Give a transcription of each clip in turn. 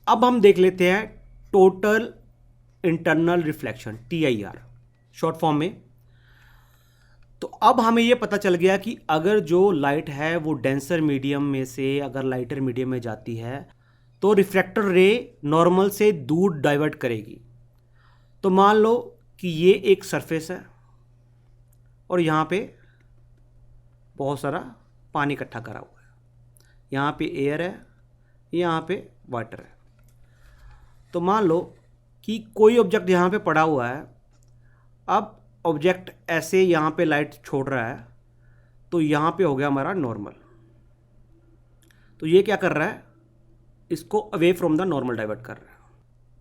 अब हम देख लेते हैं total internal reflection, TIR short form में। तो अब हमें ये पता चल गया कि अगर जो लाइट है वो डेंसर मीडियम में से अगर लाइटर मीडियम में जाती है तो रिफ्रैक्टर रे नॉर्मल से दूर डाइवर्ट करेगी। तो मान लो कि ये एक सरफेस है और यहाँ पे बहुत सारा पानी इकट्ठा करा हुआ है, यहाँ पे एयर है, यहाँ पे वाटर है। तो मान लो कि कोई ऑब्जेक्ट यहाँ पे पड़ा हुआ है। अब ऑब्जेक्ट ऐसे यहाँ पे लाइट छोड़ रहा है तो यहाँ पे हो गया हमारा नॉर्मल। तो ये क्या कर रहा है, इसको away from the normal divert कर रहा है।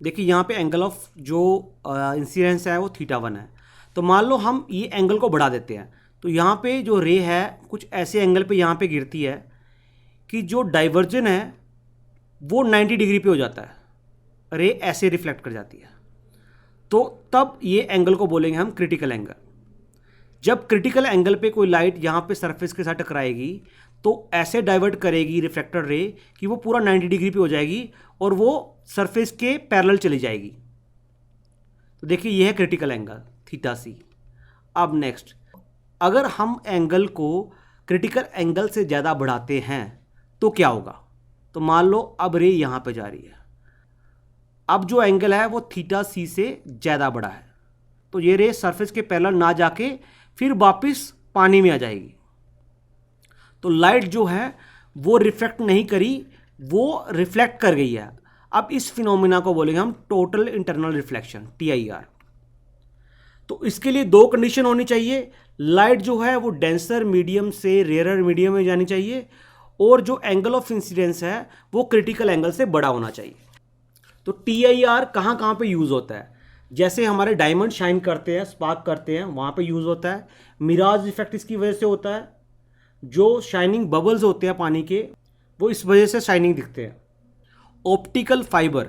देखिए यहाँ पे एंगल ऑफ जो इंसिडेंस है वो θ1 है। तो मान लो हम ये एंगल को बढ़ा देते हैं तो यहाँ पे जो रे है कुछ ऐसे एंगल पे यहाँ पे गिरती है कि जो डाइवर्जन है वो 90 डिग्री पे हो जाता है, रे ऐसे रिफ्लेक्ट कर जाती है। तो तब ये एंगल को बोलेंगे हम क्रिटिकल एंगल। जब क्रिटिकल एंगल पे कोई लाइट यहाँ पे सरफेस के साथ टकराएगी तो ऐसे डाइवर्ट करेगी रिफ्लेक्टर रे कि वो पूरा 90 डिग्री पे हो जाएगी और वो सरफेस के पैरेलल चली जाएगी। तो देखिए ये है क्रिटिकल एंगल θc। अब नेक्स्ट, अगर हम एंगल को क्रिटिकल एंगल से ज़्यादा बढ़ाते हैं तो क्या होगा। तो मान लो अब रे यहाँ पे जा रही है, अब जो एंगल है वो θc से ज़्यादा बड़ा है तो ये रे सरफेस के पैरेलल ना जाके फिर वापस पानी में आ जाएगी। तो लाइट जो है वो रिफ्लेक्ट नहीं करी, वो रिफ्लेक्ट कर गई है। अब इस फिनोमिना को बोलेंगे हम टोटल इंटरनल रिफ्लेक्शन, TIR। तो इसके लिए दो कंडीशन होनी चाहिए, लाइट जो है वो डेंसर मीडियम से रेयरर मीडियम में जानी चाहिए और जो एंगल ऑफ इंसिडेंस है वो क्रिटिकल एंगल से बड़ा होना चाहिए। तो TIR कहाँ कहाँ पे यूज़ होता है, जैसे हमारे डायमंड शाइन करते हैं, स्पार्क करते हैं, वहाँ पे यूज़ होता है। मिराज इफेक्ट इसकी वजह से होता है, जो शाइनिंग बबल्स होते हैं पानी के वो इस वजह से शाइनिंग दिखते हैं। ऑप्टिकल फाइबर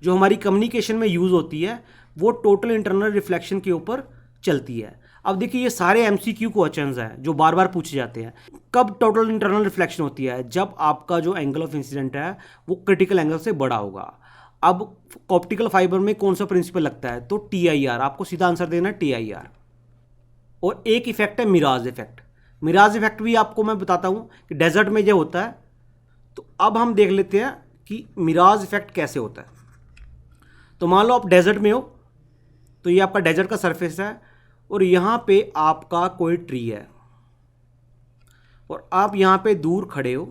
जो हमारी कम्युनिकेशन में यूज़ होती है वो टोटल इंटरनल रिफ्लेक्शन के ऊपर चलती है। अब देखिए ये सारे MCQ क्वेश्चंस हैं जो बार बार पूछे जाते हैं। कब टोटल इंटरनल रिफ्लेक्शन होती है, जब आपका जो एंगल ऑफ इंसिडेंट है वो क्रिटिकल एंगल से बड़ा होगा। अब ऑप्टिकल फाइबर में कौन सा प्रिंसिपल लगता है, तो TIR, आपको सीधा आंसर देना है TIR। और एक इफेक्ट है मिराज इफेक्ट। मिराज इफेक्ट भी आपको मैं बताता हूँ कि डेजर्ट में जो होता है। तो अब हम देख लेते हैं कि मिराज इफेक्ट कैसे होता है। तो मान लो आप डेजर्ट में हो, तो ये आपका डेजर्ट का सरफेस है और यहाँ पे आपका कोई ट्री है और आप यहाँ पे दूर खड़े हो।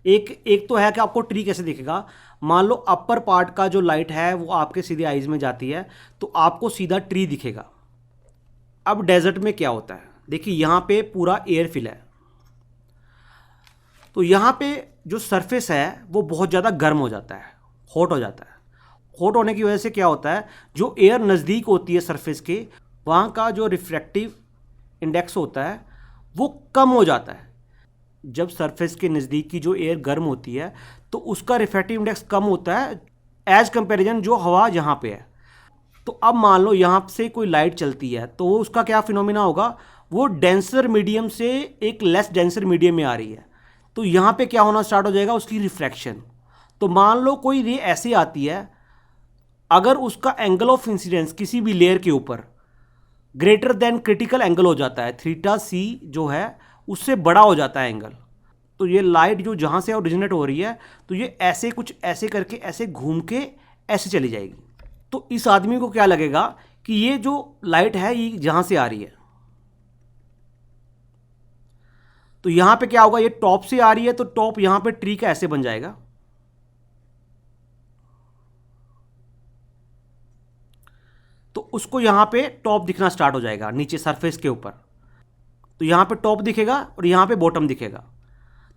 एक तो है कि आपको ट्री कैसे दिखेगा, मान लो अपर पार्ट का जो लाइट है वो आपके सीधे आईज में जाती है तो आपको सीधा ट्री दिखेगा। अब डेजर्ट में क्या होता है, देखिए यहाँ पे पूरा एयर फिल है तो यहाँ पे जो सरफेस है वो बहुत ज़्यादा गर्म हो जाता है, हॉट हो जाता है। हॉट होने की वजह से क्या होता है, जो एयर नज़दीक होती है सरफेस के, वहाँ का जो रिफ्रैक्टिव इंडेक्स होता है वो कम हो जाता है। जब सरफेस के नज़दीक की जो एयर गर्म होती है तो उसका रिफ्रैक्टिव इंडेक्स कम होता है एज कंपैरिजन जो हवा यहाँ पे है। तो अब मान लो यहाँ से कोई लाइट चलती है तो वो उसका क्या फिनोमिना होगा, वो डेंसर मीडियम से एक लेस डेंसर मीडियम में आ रही है तो यहाँ पे क्या होना स्टार्ट हो जाएगा, उसकी रिफ्रैक्शन। तो मान लो कोई रे ऐसी आती है, अगर उसका एंगल ऑफ इंसिडेंस किसी भी लेयर के ऊपर ग्रेटर देन क्रिटिकल एंगल हो जाता है, θc जो है उससे बड़ा हो जाता है एंगल, तो ये लाइट जो जहाँ से ओरिजिनेट हो रही है तो ये ऐसे कुछ ऐसे करके ऐसे घूम के ऐसे चली जाएगी। तो इस आदमी को क्या लगेगा कि ये जो लाइट है ये जहाँ से आ रही है, तो यहाँ पे क्या होगा, ये टॉप से आ रही है तो टॉप यहाँ पे ट्री का ऐसे बन जाएगा। तो उसको यहाँ पे टॉप दिखना स्टार्ट हो जाएगा नीचे सरफेस के ऊपर। तो यहाँ पे टॉप दिखेगा और यहाँ पे बॉटम दिखेगा।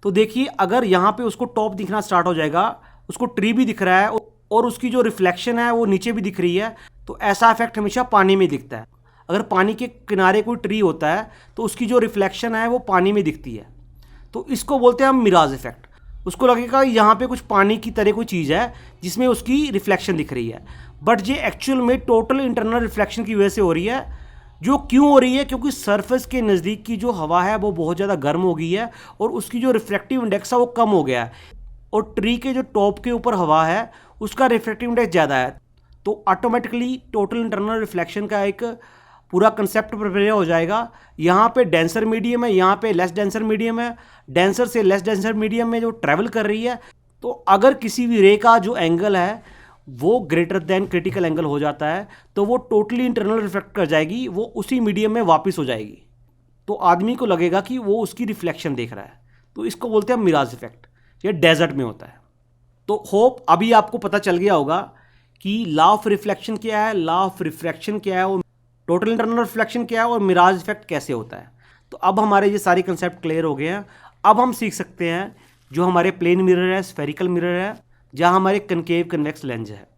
तो देखिए अगर यहाँ पे उसको टॉप दिखना स्टार्ट हो जाएगा, उसको ट्री भी दिख रहा है और उसकी जो रिफ्लेक्शन है वो नीचे भी दिख रही है, तो ऐसा इफेक्ट हमेशा पानी में दिखता है। अगर पानी के किनारे कोई ट्री होता है तो उसकी जो रिफ्लेक्शन है वो पानी में दिखती है, तो इसको बोलते हैं हम मिराज इफेक्ट। उसको लगेगा यहाँ पे कुछ पानी की तरह कोई चीज़ है जिसमें उसकी रिफ्लेक्शन दिख रही है, बट ये एक्चुअल में टोटल इंटरनल रिफ्लेक्शन की वजह से हो रही है। जो क्यों हो रही है, क्योंकि सरफेस के नज़दीक की जो हवा है वो बहुत ज़्यादा गर्म हो गई है और उसकी जो रिफ्रैक्टिव इंडेक्स है वो कम हो गया है। और ट्री के जो टॉप के ऊपर हवा है उसका रिफ्रैक्टिव इंडेक्स ज़्यादा है, तो ऑटोमेटिकली टोटल इंटरनल रिफ्लेक्शन का एक पूरा कंसेप्ट प्रिपेयर हो जाएगा। यहाँ पे डेंसर मीडियम है, यहाँ पे लेस डेंसर मीडियम है, डेंसर से लेस डेंसर मीडियम में जो ट्रैवल कर रही है, तो अगर किसी भी रे का जो एंगल है वो ग्रेटर देन क्रिटिकल एंगल हो जाता है तो वो टोटली इंटरनल रिफ्लेक्ट कर जाएगी, वो उसी मीडियम में वापस हो जाएगी, तो आदमी को लगेगा कि वो उसकी रिफ्लेक्शन देख रहा है। तो इसको बोलते हैं मिराज इफेक्ट, ये डेजर्ट में होता है। तो होप अभी आपको पता चल गया होगा कि लॉ ऑफ रिफ्लेक्शन क्या है, लॉ ऑफ रिफ्रैक्शन क्या है, और टोटल इंटरनल रिफ्लेक्शन क्या है, और मिराज इफेक्ट कैसे होता है। तो अब हमारे ये सारे कंसेप्ट क्लियर हो गए हैं। अब हम सीख सकते हैं जो हमारे प्लेन मिरर है, स्फेरिकल मिरर है, जहाँ हमारे कनकेव कन्वेक्स लेंस है।